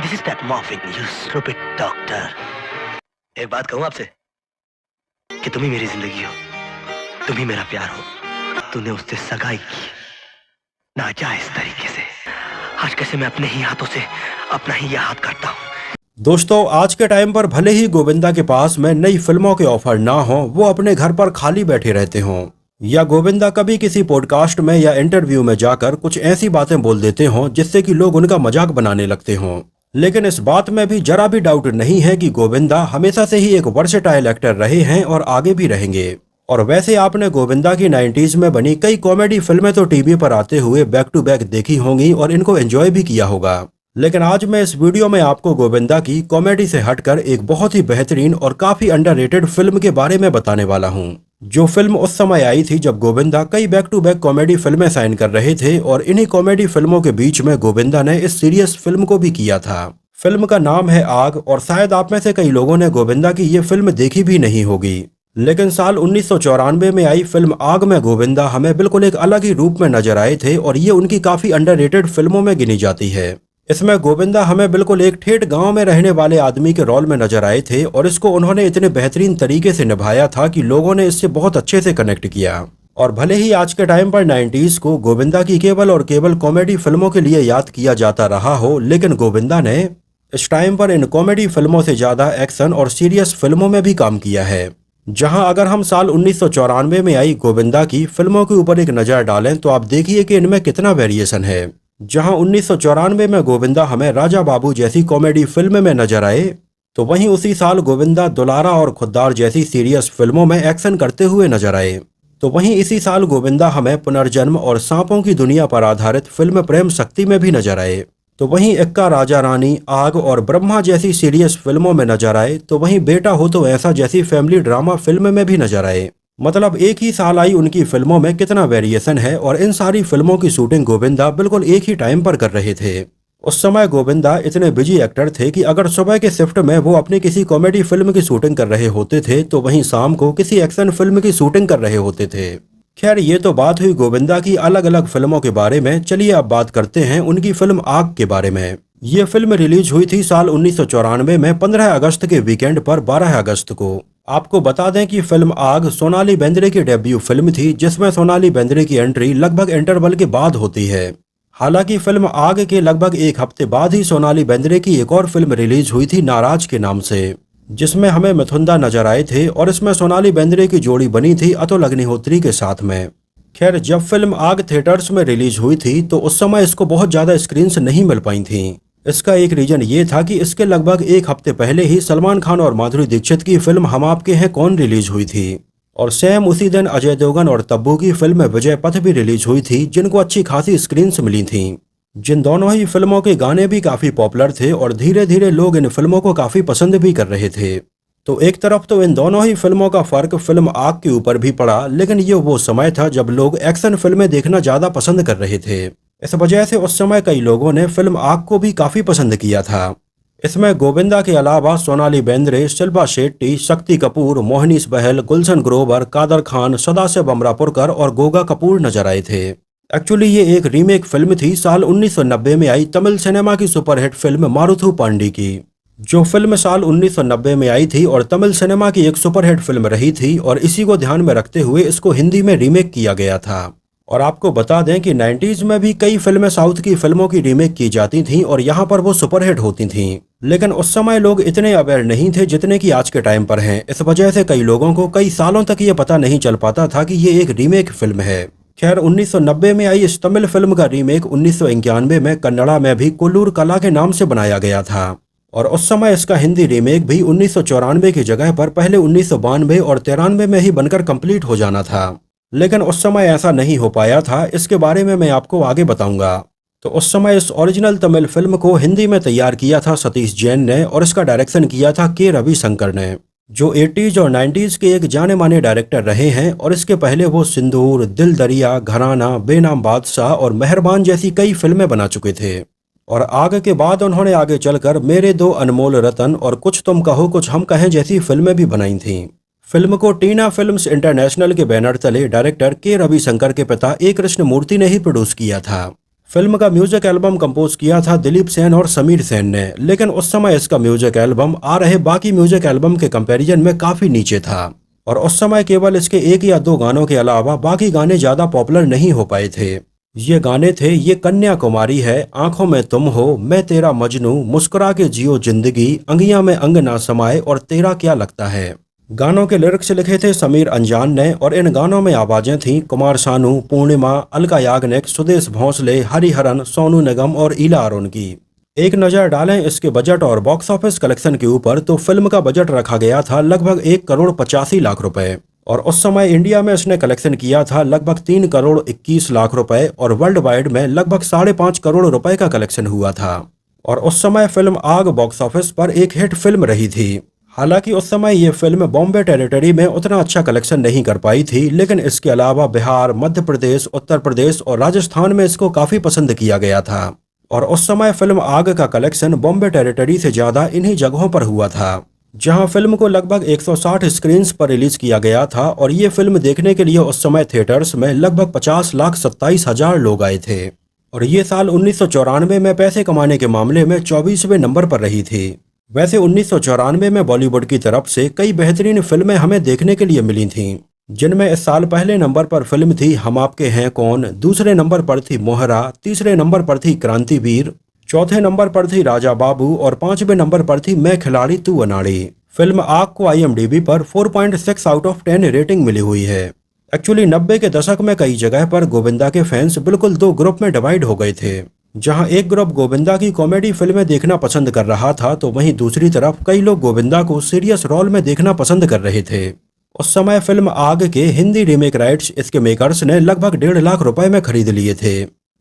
This is that morphine, you stupid doctor. एक बात कहूँ आपसे कि तुम ही मेरी जिंदगी हो, तुम ही मेरा प्यार हो। तूने उससे सगाई की नाजायज तरीके से। आज कैसे मैं अपने ही हाथों से अपना ही यह हाथ काटता हूँ। दोस्तों, आज के टाइम पर भले ही गोविंदा के पास में नई फिल्मों के ऑफर ना हो, वो अपने घर पर खाली बैठे रहते हों, या गोविंदा कभी किसी पॉडकास्ट में या इंटरव्यू में जाकर कुछ ऐसी बातें बोल देते हों जिससे कि लोग उनका मजाक बनाने लगते हों, लेकिन इस बात में भी जरा भी डाउट नहीं है कि गोविंदा हमेशा से ही एक वर्सेटाइल एक्टर रहे हैं और आगे भी रहेंगे। और वैसे आपने गोविंदा की 90s में बनी कई कॉमेडी फिल्में तो टीवी पर आते हुए बैक टू बैक देखी होंगी और इनको एंजॉय भी किया होगा, लेकिन आज मैं इस वीडियो में आपको गोविंदा की कॉमेडी से हटकर एक बहुत ही बेहतरीन और काफी अंडररेटेड फिल्म के बारे में बताने वाला हूं। जो फिल्म उस समय आई थी जब गोविंदा कई बैक टू बैक कॉमेडी फिल्में साइन कर रहे थे, और इन्हीं कॉमेडी फिल्मों के बीच में गोविंदा ने इस सीरियस फिल्म को भी किया था। फिल्म का नाम है आग, और शायद आप में से कई लोगों ने गोविंदा की ये फिल्म देखी भी नहीं होगी, लेकिन साल 1994 में आई फिल्म आग में गोविंदा हमें बिल्कुल एक अलग ही रूप में नजर आए थे, और ये उनकी काफी अंडररेटेड फिल्मों में गिनी जाती है। इसमें गोविंदा हमें बिल्कुल एक ठेठ गांव में रहने वाले आदमी के रोल में नजर आए थे, और इसको उन्होंने इतने बेहतरीन तरीके से निभाया था कि लोगों ने इससे बहुत अच्छे से कनेक्ट किया। और भले ही आज के टाइम पर 90s को गोविंदा की केवल और केवल कॉमेडी फिल्मों के लिए याद किया जाता रहा हो, लेकिन गोविंदा ने इस टाइम पर इन कॉमेडी फिल्मों से ज्यादा एक्शन और सीरियस फिल्मों में भी काम किया है। जहां अगर हम साल 1994 में आई गोविंदा की फिल्मों के ऊपर एक नजर डालें तो आप देखिए कि इनमें कितना वेरिएशन है। जहां 1994 में गोविंदा हमें राजा बाबू जैसी कॉमेडी फिल्म में नजर आए, तो वहीं उसी साल गोविंदा दुलारा और खुद्दार जैसी सीरियस फिल्मों में एक्शन करते हुए नजर आए। तो वहीं इसी साल गोविंदा हमें पुनर्जन्म और सांपों की दुनिया पर आधारित फिल्म प्रेम शक्ति में भी नजर आए। तो वहीं इक्का राजा रानी, आग और ब्रह्मा जैसी सीरियस फिल्मों में नजर आए। तो वहीं बेटा हो तो ऐसा जैसी फैमिली ड्रामा फिल्म में भी नजर आए। मतलब एक ही साल आई उनकी फिल्मों में कितना वेरिएशन है, और इन सारी फिल्मों की शूटिंग गोविंदा बिल्कुल एक ही टाइम पर कर रहे थे। उस समय गोविंदा इतने बिजी एक्टर थे कि अगर सुबह के शिफ्ट में वो अपनी किसी कॉमेडी फिल्म की शूटिंग कर रहे होते थे, तो वहीं शाम को किसी एक्शन फिल्म की शूटिंग कर रहे होते थे। खैर, ये तो बात हुई गोविंदा की अलग अलग फिल्मों के बारे में। चलिए अब बात करते हैं उनकी फिल्म आग के बारे में। ये फिल्म रिलीज हुई थी साल 1994 में 15 अगस्त के वीकेंड पर 12 अगस्त को। आपको बता दें कि फिल्म आग सोनाली बेंद्रे की डेब्यू फिल्म थी, जिसमें सोनाली बेंद्रे की एंट्री लगभग इंटरवल के बाद होती है। हालांकि फिल्म आग के लगभग एक हफ्ते बाद ही सोनाली बेंद्रे की एक और फिल्म रिलीज हुई थी नाराज के नाम से, जिसमें हमें मिथुंदा नजर आए थे, और इसमें सोनाली बेंद्रे की जोड़ी बनी थी अतुल अग्निहोत्री के साथ में। खैर, जब फिल्म आग थिएटर्स में रिलीज हुई थी तो उस समय इसको बहुत ज्यादा स्क्रीन्स नहीं मिल पाई थी। इसका एक रीजन ये था कि इसके लगभग एक हफ्ते पहले ही सलमान खान और माधुरी दीक्षित की फिल्म हम आपके हैं कौन रिलीज हुई थी, और सेम उसी दिन अजय देवगन और तब्बू की फिल्म विजय पथ भी रिलीज हुई थी, जिनको अच्छी खासी स्क्रीन्स मिली थी। जिन दोनों ही फिल्मों के गाने भी काफी पॉपुलर थे, और धीरे धीरे लोग इन फिल्मों को काफी पसंद भी कर रहे थे। तो एक तरफ तो इन दोनों ही फिल्मों का फर्क फिल्म आग के ऊपर भी पड़ा, लेकिन ये वो समय था जब लोग एक्शन फिल्में देखना ज्यादा पसंद कर रहे थे। इस वजह से उस समय कई लोगों ने फिल्म आग को भी काफी पसंद किया था। इसमें गोविंदा के अलावा सोनाली बेंद्रे, शिल्पा शेट्टी, शक्ति कपूर, मोहनीश बहल, गुलशन ग्रोवर, कादर खान, सदाशिव अमरापुरकर और गोगा कपूर नजर आए थे। एक्चुअली ये एक रीमेक फिल्म थी साल 1990 में आई तमिल सिनेमा की सुपरहिट फिल्म मारुथु पांडी की। जो फिल्म साल 1990 में आई थी और तमिल सिनेमा की एक सुपरहिट फिल्म रही थी, और इसी को ध्यान में रखते हुए इसको हिंदी में रीमेक किया गया था। और आपको बता दें कि 90s में भी कई फिल्में साउथ की फिल्मों की रीमेक की जाती थीं, और यहाँ पर वो सुपरहिट होती थीं, लेकिन उस समय लोग इतने अवेयर नहीं थे जितने कि आज के टाइम पर हैं। इस वजह से कई लोगों को कई सालों तक ये पता नहीं चल पाता था कि ये एक रीमेक फिल्म है। खैर, 1990 में आई इस तमिल फिल्म का रीमेक 1991 में कन्नड़ा में भी कोल्लूर कला के नाम से बनाया गया था, और उस समय इसका हिंदी रीमेक भी 1994 की जगह पर पहले 1992 और 93 में ही बनकर कंप्लीट हो जाना था, लेकिन उस समय ऐसा नहीं हो पाया था। इसके बारे में मैं आपको आगे बताऊंगा। तो उस समय इस ओरिजिनल तमिल फिल्म को हिंदी में तैयार किया था सतीश जैन ने, और इसका डायरेक्शन किया था के रविशंकर ने, जो 80s और 90s के एक जाने माने डायरेक्टर रहे हैं। और इसके पहले वो सिंदूर, दिल दरिया, घराना, बेनाम बादशाह और मेहरबान जैसी कई फिल्में बना चुके थे। और आगे के बाद उन्होंने आगे चलकर मेरे दो अनमोल रतन और कुछ तुम कहो कुछ हम कहें जैसी फिल्में भी बनाई थीं। फिल्म को टीना फिल्म्स इंटरनेशनल के बैनर तले डायरेक्टर के रविशंकर के पिता ए कृष्णमूर्ति ने ही प्रोड्यूस किया था। फिल्म का म्यूजिक एल्बम कंपोज किया था दिलीप सेन और समीर सेन ने, लेकिन उस समय इसका म्यूजिक एल्बम आ रहे बाकी म्यूजिक एल्बम के कंपैरिजन में काफी नीचे था और उस समय केवल इसके 1 या 2 गानों के अलावा बाकी गाने ज्यादा पॉपुलर नहीं हो पाए थे। ये गाने थे ये कन्याकुमारी है, आंखों में तुम हो, मैं तेरा मजनू, मुस्कुरा के जियो जिंदगी, अंगियां में अंग ना समाए और तेरा क्या लगता है। गानों के लिरिक्स लिखे थे समीर अंजान ने और इन गानों में आवाजें थीं कुमार सानू, पूर्णिमा, अलका याग्निक, सुदेश भोंसले, हरिहरन, सोनू निगम और ईला अरुण की। एक नज़र डालें इसके बजट और बॉक्स ऑफिस कलेक्शन के ऊपर तो फिल्म का बजट रखा गया था लगभग 1,85,00,000 रुपए और उस समय इंडिया में इसने कलेक्शन किया था लगभग 3,21,00,000 रुपए और वर्ल्ड वाइड में लगभग 5.5 करोड़ रुपए का कलेक्शन हुआ था। और उस समय फिल्म आग बॉक्स ऑफिस पर एक हिट फिल्म रही थी। हालांकि उस समय ये फिल्म बॉम्बे टेरिटरी में उतना अच्छा कलेक्शन नहीं कर पाई थी, लेकिन इसके अलावा बिहार, मध्य प्रदेश, उत्तर प्रदेश और राजस्थान में इसको काफी पसंद किया गया था और उस समय फिल्म आग का कलेक्शन बॉम्बे टेरिटरी से ज्यादा इन्हीं जगहों पर हुआ था, जहां फिल्म को लगभग 160 स्क्रीन्स पर रिलीज किया गया था और ये फिल्म देखने के लिए उस समय थिएटर्स में लगभग 50,27,000 लोग आए थे और ये साल 1994 में पैसे कमाने के मामले में 24वें नंबर पर रही थी। वैसे 1994 में बॉलीवुड की तरफ से कई बेहतरीन फिल्में हमें देखने के लिए मिली थीं, जिनमें इस साल पहले नंबर पर फिल्म थी हम आपके हैं कौन, दूसरे नंबर पर थी मोहरा, तीसरे नंबर पर थी क्रांतिवीर, चौथे नंबर पर थी राजा बाबू और 5वें नंबर पर थी मैं खिलाड़ी तू अनाड़ी। फिल्म आग को IMDb पर 4.6 आउट ऑफ 10 रेटिंग मिली हुई है। एक्चुअली 90 के दशक में कई जगह पर गोविंदा के फैंस बिल्कुल 2 ग्रुप में डिवाइड हो गए थे, जहां एक ग्रुप गोविंदा की कॉमेडी फिल्में देखना पसंद कर रहा था तो वहीं दूसरी तरफ कई लोग गोविंदा को सीरियस रोल में देखना पसंद कर रहे थे। उस समय फिल्म आग के हिंदी रीमेक राइट्स इसके मेकर्स ने लगभग 1.5 लाख रुपए में खरीद लिए थे।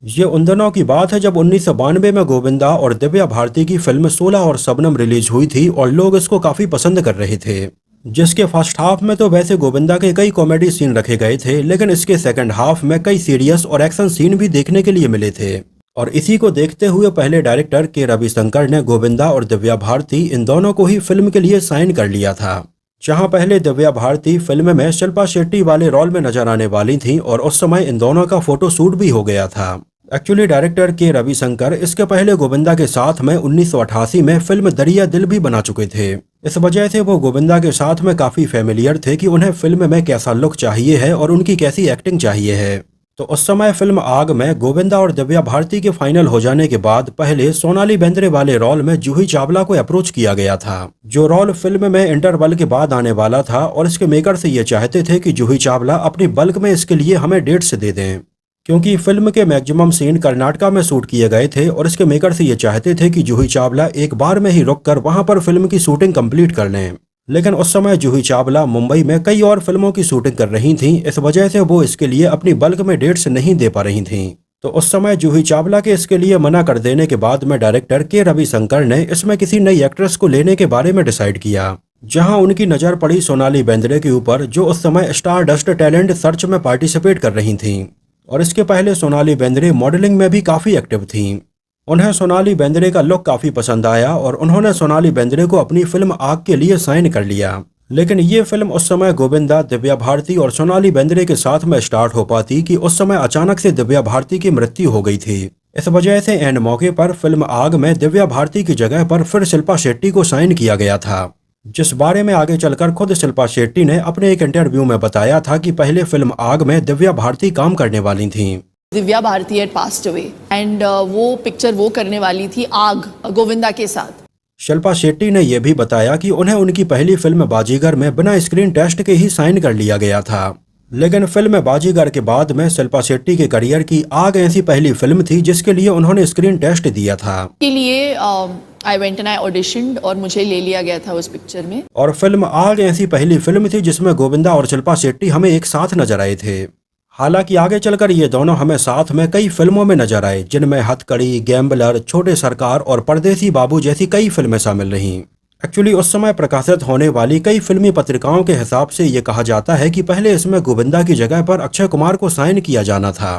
ये उन दिनों की बात है जब 1992 में गोविंदा और दिव्या भारती की फिल्म 16 और शबनम रिलीज हुई थी और लोग इसको काफी पसंद कर रहे थे, जिसके फर्स्ट हाफ में तो वैसे गोविंदा के कई कॉमेडी सीन रखे गए थे, लेकिन इसके सेकंड हाफ में कई सीरियस और एक्शन सीन भी देखने के लिए मिले थे। और इसी को देखते हुए पहले डायरेक्टर के रविशंकर ने गोविंदा और दिव्या भारती इन दोनों को ही फिल्म के लिए साइन कर लिया था, जहां पहले दिव्या भारती फिल्म में शिल्पा शेट्टी वाले रोल में नजर आने वाली थीं और उस समय इन दोनों का फोटो शूट भी हो गया था। एक्चुअली डायरेक्टर के रविशंकर इसके पहले गोविंदा के साथ में 1988 में फिल्म दरिया दिल भी बना चुके थे। इस वजह से वो गोविंदा के साथ में काफी फेमिलियर थे कि उन्हें फिल्म में कैसा लुक चाहिए है और उनकी कैसी एक्टिंग चाहिए है। तो उस समय फिल्म आग में गोविंदा और दिव्या भारती के फाइनल हो जाने के बाद पहले सोनाली बेंद्रे वाले रोल में जूही चावला को अप्रोच किया गया था, जो रोल फिल्म में इंटरवल के बाद आने वाला था और इसके मेकर से ये चाहते थे कि जूही चावला अपनी बल्क में इसके लिए हमें डेट्स दे दें, क्योंकि फिल्म के मैक्सिमम सीन कर्नाटका में शूट किए गए थे और इसके मेकर से ये चाहते थे कि जूही चावला एक बार में ही रुककर वहां पर फिल्म की शूटिंग कंप्लीट कर लें। लेकिन उस समय जूही चावला मुंबई में कई और फिल्मों की शूटिंग कर रही थीं, इस वजह से वो इसके लिए अपनी बल्क में डेट्स नहीं दे पा रही थीं। तो उस समय जूही चावला के इसके लिए मना कर देने के बाद में डायरेक्टर के रविशंकर ने इसमें किसी नई एक्ट्रेस को लेने के बारे में डिसाइड किया, जहां उनकी नजर पड़ी सोनाली बेंद्रे के ऊपर, जो उस समय स्टार डस्ट टैलेंट सर्च में पार्टिसिपेट कर रही थीं और इसके पहले सोनाली बेंद्रे मॉडलिंग में भी काफी एक्टिव थीं। उन्हें सोनाली बेंद्रे का लुक काफी पसंद आया और उन्होंने सोनाली बेंद्रे को अपनी फिल्म आग के लिए साइन कर लिया। लेकिन ये फिल्म उस समय गोविंदा, दिव्या भारती और सोनाली बेंद्रे के साथ में स्टार्ट हो पाती कि उस समय अचानक से दिव्या भारती की मृत्यु हो गई थी। इस वजह से एंड मौके पर फिल्म आग में दिव्या भारती की जगह पर फिर शिल्पा शेट्टी को साइन किया गया था, जिस बारे में आगे चलकर खुद शिल्पा शेट्टी ने अपने एक इंटरव्यू में बताया था कि पहले फिल्म आग में दिव्या भारती काम करने वाली थीं। Divya Bharti had passed away and वो पिक्चर वो करने वाली थी आग गोविंदा के साथ। शिल्पा शेट्टी ने यह भी बताया कि उन्हें उनकी पहली फिल्म बाजीगर में बिना स्क्रीन टेस्ट के ही साइन कर लिया गया था, लेकिन फिल्म बाजीगर के बाद में शिल्पा शेट्टी के करियर की आग ऐसी पहली फिल्म थी जिसके लिए उन्होंने स्क्रीन टेस्ट दिया था। के लिए I went and I auditioned और मुझे ले लिया गया था उस पिक्चर में। और फिल्म आग ऐसी पहली फिल्म थी जिसमें गोविंदा और शिल्पा शेट्टी हमें एक साथ नजर आए थे। हालांकि आगे चलकर ये दोनों हमें साथ में कई फिल्मों में नजर आए, जिनमें हथकड़ी, गैम्बलर, छोटे सरकार और परदेसी बाबू जैसी कई फिल्में शामिल रहीं। एक्चुअली उस समय प्रकाशित होने वाली कई फिल्मी पत्रिकाओं के हिसाब से ये कहा जाता है कि पहले इसमें गोविंदा की जगह पर अक्षय कुमार को साइन किया जाना था।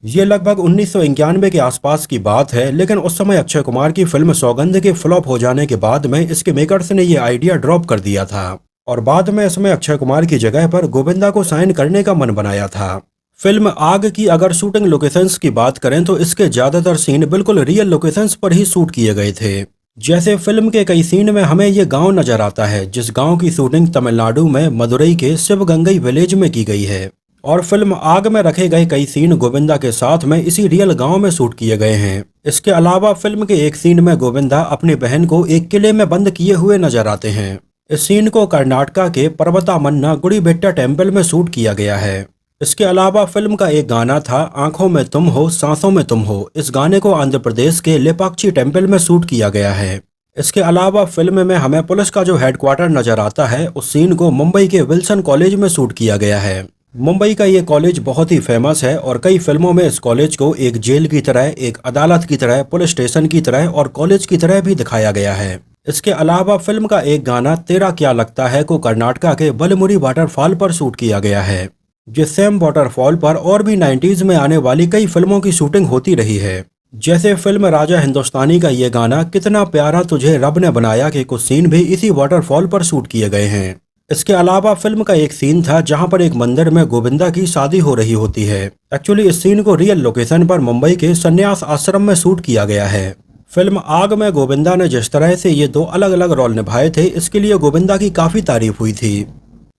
ये लगभग 1991 के आसपास की बात है, लेकिन उस समय अक्षय कुमार की फिल्म सौगंध के फ्लॉप हो जाने के बाद में इसके मेकर्स ने ये आइडिया ड्रॉप कर दिया था और बाद में इसमें अक्षय कुमार की जगह पर गोविंदा को साइन करने का मन बनाया था। फिल्म आग की अगर शूटिंग लोकेशंस की बात करें तो इसके ज्यादातर सीन बिल्कुल रियल लोकेशंस पर ही शूट किए गए थे। जैसे फिल्म के कई सीन में हमें ये गांव नजर आता है जिस गांव की शूटिंग तमिलनाडु में मदुरई के शिवगंगई विलेज में की गई है। और फिल्म आग में रखे गए कई सीन गोविंदा के साथ में इसी रियल गांव में शूट किए गए हैं। इसके अलावा फिल्म के एक सीन में गोविंदा अपनी बहन को एक किले में बंद किए हुए नजर आते हैं। इस सीन को कर्नाटका के पर्वतामन्ना गुड़ीबेट्टा टेम्पल में शूट किया गया है। इसके अलावा फिल्म का एक गाना था आंखों में तुम हो सांसों में तुम हो। इस गाने को आंध्र प्रदेश के लेपाक्षी टेम्पल में शूट किया गया है। इसके अलावा फिल्म में हमें पुलिस का जो हेडक्वार्टर नजर आता है उस सीन को मुंबई के विल्सन कॉलेज में शूट किया गया है। मुंबई का ये कॉलेज बहुत ही फेमस है और कई फिल्मों में इस कॉलेज को एक जेल की तरह, एक अदालत की तरह, पुलिस स्टेशन की तरह और कॉलेज की तरह भी दिखाया गया है। इसके अलावा फिल्म का एक गाना तेरा क्या लगता है को कर्नाटका के बलमुरी वाटरफॉल पर शूट किया गया है। जिस सेम वाटरफॉल पर और भी 90s में आने वाली कई फिल्मों की शूटिंग होती रही है। जैसे फिल्म राजा हिंदुस्तानी का ये गाना कितना प्यारा तुझे रब ने बनाया के कुछ सीन भी इसी वाटरफॉल पर शूट किए गए हैं। इसके अलावा फिल्म का एक सीन था जहां पर एक मंदिर में गोविंदा की शादी हो रही होती है। एक्चुअली इस सीन को रियल लोकेशन पर मुंबई के संन्यास आश्रम में शूट किया गया है। फिल्म आग में गोविंदा ने जिस तरह से ये दो अलग अलग रोल निभाए थे इसके लिए गोविंदा की काफी तारीफ हुई थी।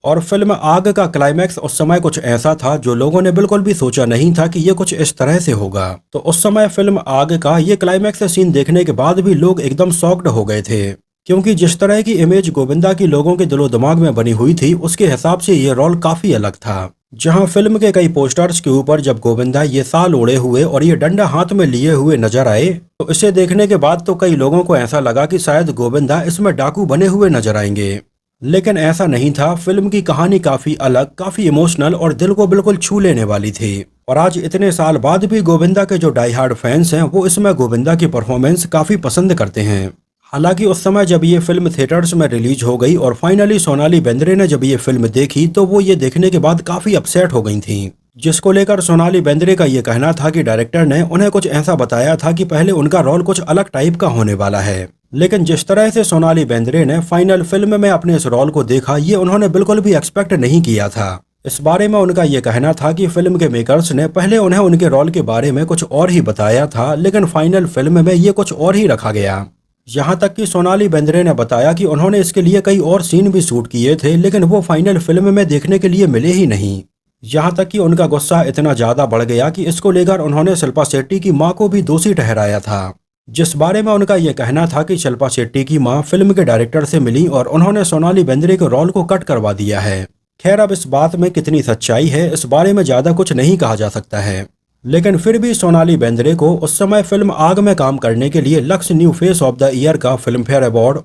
और फिल्म आग का क्लाइमैक्स उस समय कुछ ऐसा था जो लोगों ने बिल्कुल भी सोचा नहीं था कि ये कुछ इस तरह से होगा। तो उस समय फिल्म आग का ये क्लाइमैक्स सीन देखने के बाद भी लोग एकदम शॉक्ड हो गए थे, क्योंकि जिस तरह की इमेज गोविंदा की लोगों के दिलो दिमाग में बनी हुई थी उसके हिसाब से ये रोल काफी अलग था। जहां फिल्म के कई पोस्टर्स के ऊपर जब गोविंदा ये साल ओढ़े हुए और ये डंडा हाथ में लिए हुए नजर आए तो इसे देखने के बाद तो कई लोगों को ऐसा लगा कि शायद गोविंदा इसमें डाकू बने हुए नजर आएंगे, लेकिन ऐसा नहीं था। फिल्म की कहानी काफी अलग, काफी इमोशनल और दिल को बिल्कुल छू लेने वाली थी। और आज इतने साल बाद भी गोविंदा के जो डाई हार्ड फैंस हैं वो इसमें गोविंदा की परफॉर्मेंस काफी पसंद करते हैं। हालांकि उस समय जब ये फिल्म थिएटर्स में रिलीज हो गई और फाइनली सोनाली बेंद्रे ने जब ये फिल्म देखी तो वो ये देखने के बाद काफी अपसेट हो गई थी, जिसको लेकर सोनाली बेंद्रे का ये कहना था कि डायरेक्टर ने उन्हें कुछ ऐसा बताया था कि पहले उनका रोल कुछ अलग टाइप का होने वाला है, लेकिन जिस तरह से सोनाली बेंद्रे ने फाइनल फिल्म में अपने इस रोल को देखा ये उन्होंने बिल्कुल भी एक्सपेक्ट नहीं किया था। इस बारे में उनका ये कहना था कि फिल्म के मेकर्स ने पहले उन्हें उनके रोल के बारे में कुछ और ही बताया था, लेकिन फाइनल फिल्म में ये कुछ और ही रखा गया। यहाँ तक कि सोनाली बेंद्रे ने बताया कि उन्होंने इसके लिए कई और सीन भी शूट किए थे लेकिन वो फाइनल फिल्म में देखने के लिए मिले ही नहीं। यहाँ तक कि उनका गुस्सा इतना ज्यादा बढ़ गया कि इसको लेकर उन्होंने शिल्पा शेट्टी की मां को भी दोषी ठहराया था, जिस बारे में उनका यह कहना था कि शिल्पा शेट्टी की मां फिल्म के डायरेक्टर से मिली और उन्होंने सोनाली बेंद्रे के रोल को कट करवा दिया है। खैर अब इस बात में कितनी सच्चाई है इस बारे में ज्यादा कुछ नहीं कहा जा सकता है, लेकिन फिर भी सोनाली बेंद्रे को उस समय फिल्म आग में काम करने के लिए lux new face of the year का फिल्म फेयर अवार्ड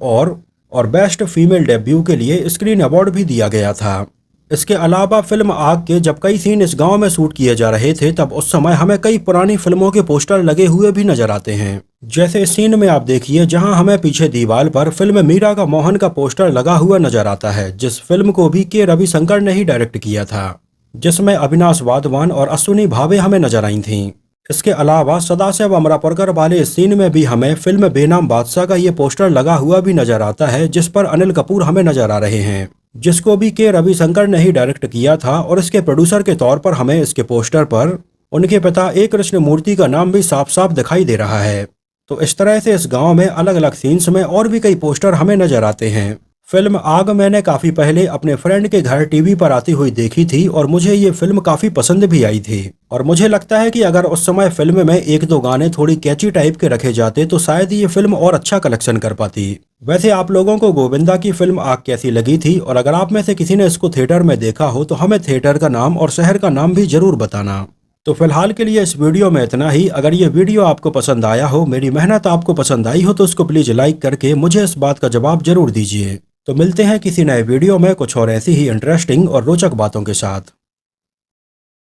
और बेस्ट फीमेल डेब्यू के लिए स्क्रीन अवार्ड भी दिया गया था। इसके अलावा फिल्म आग के जब कई सीन इस गांव में शूट किए जा रहे थे तब उस समय हमें कई पुरानी फिल्मों के पोस्टर लगे हुए भी नजर आते हैं। जैसे इस सीन में आप देखिए जहां हमें पीछे दीवार पर फिल्म मीरा का मोहन का पोस्टर लगा हुआ नजर आता है, जिस फिल्म को भी के रविशंकर ने ही डायरेक्ट किया था, जिसमें अविनाश वाधवान और अश्विनी भावे हमें नजर आई थीं। इसके अलावा सदाशिव अमरापुरकर वाले इस सीन में भी हमें फिल्म बेनाम बादशाह का ये पोस्टर लगा हुआ भी नजर आता है, जिस पर अनिल कपूर हमें नजर आ रहे हैं, जिसको भी के रविशंकर ने ही डायरेक्ट किया था। और इसके प्रोड्यूसर के तौर पर हमें इसके पोस्टर पर उनके पिता ए कृष्ण मूर्ति का नाम भी साफ साफ दिखाई दे रहा है। तो इस तरह से इस गांव में अलग अलग सीन्स में और भी कई पोस्टर हमें नजर आते हैं। फिल्म आग मैंने काफी पहले अपने फ्रेंड के घर टीवी पर आती हुई देखी थी और मुझे ये फिल्म काफी पसंद भी आई थी। और मुझे लगता है कि अगर उस समय फिल्म में एक दो गाने थोड़ी कैची टाइप के रखे जाते तो शायद ये फिल्म और अच्छा कलेक्शन कर पाती। वैसे आप लोगों को गोविंदा की फिल्म आग कैसी लगी थी, और अगर आप में से किसी ने इसको थिएटर में देखा हो तो हमें थिएटर का नाम और शहर का नाम भी जरूर बताना। तो फिलहाल के लिए इस वीडियो में इतना ही। अगर ये वीडियो आपको पसंद आया हो, मेरी मेहनत आपको पसंद आई हो, तो इसको प्लीज लाइक करके मुझे इस बात का जवाब जरूर दीजिए। तो मिलते हैं किसी नए वीडियो में कुछ और ऐसी ही इंटरेस्टिंग और रोचक बातों के साथ।